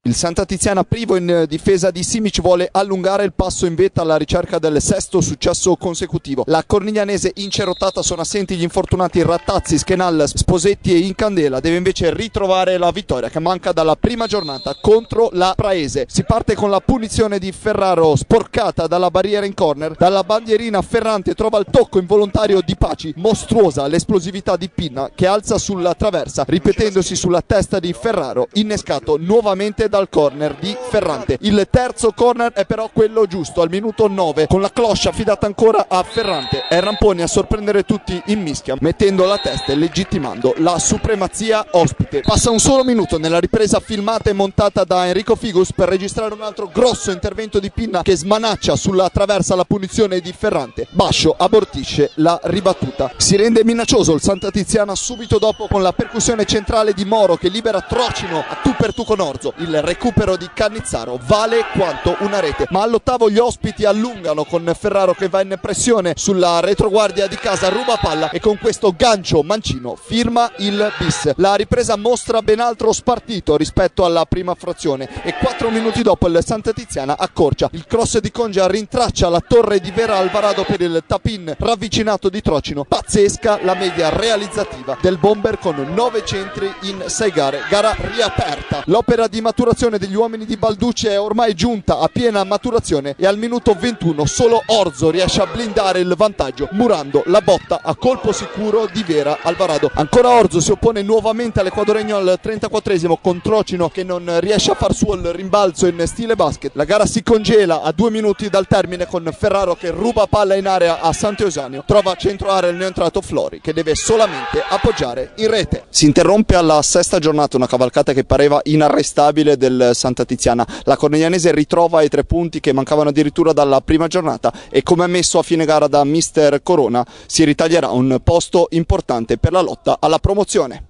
Il Santa Tiziana privo in difesa di Simic vuole allungare il passo in vetta alla ricerca del sesto successo consecutivo. La Corniglianese incerottata, sono assenti gli infortunati Rattazzi, Schenal, Sposetti e Incandela, deve invece ritrovare la vittoria che manca dalla prima giornata contro la Praese. Si parte con la punizione di Ferraro sporcata dalla barriera in corner, dalla bandierina Ferrante trova il tocco involontario di Paci, mostruosa l'esplosività di Pinna che alza sulla traversa ripetendosi sulla testa di Ferraro, innescato nuovamente dal corner di Ferrante. Il terzo corner è però quello giusto al minuto 9 con la cloche affidata ancora a Ferrante. È Ramponi a sorprendere tutti in mischia mettendo la testa e legittimando la supremazia ospite. Passa un solo minuto nella ripresa filmata e montata da Enrico Figus per registrare un altro grosso intervento di Pinna che smanaccia sulla traversa la punizione di Ferrante. Bascio abortisce la ribattuta. Si rende minaccioso il Santa Tiziana subito dopo con la percussione centrale di Moro che libera Trocino a tu per tu con Orzo. Il recupero di Cannizzaro vale quanto una rete, ma all'ottavo gli ospiti allungano con Ferraro che va in pressione sulla retroguardia di casa, ruba palla e con questo gancio mancino firma il bis. La ripresa mostra ben altro spartito rispetto alla prima frazione e 4 minuti dopo il Santa Tiziana accorcia. Il cross di Congia rintraccia la torre di Vera Alvarado per il tap-in ravvicinato di Trocino. Pazzesca la media realizzativa del bomber con 9 centri in 6 gare, gara riaperta. L'opera di maturazione degli uomini di Balducci è ormai giunta a piena maturazione e al minuto 21 solo Orzo riesce a blindare il vantaggio murando la botta a colpo sicuro di Vera Alvarado. Ancora Orzo si oppone nuovamente all'equadoregno al 34esimo con Trocino che non riesce a far suo il rimbalzo in stile basket. La gara si congela a 2 minuti dal termine con Ferraro che ruba palla in area a Sant'Eusanio, trova centro area il neoentrato Flori che deve solamente appoggiare in rete. Si interrompe alla sesta giornata una cavalcata che pareva inarrestabile del Santa Tiziana. La Corniglianese ritrova i 3 punti che mancavano addirittura dalla prima giornata e, come ammesso a fine gara da mister Corona, si ritaglierà un posto importante per la lotta alla promozione.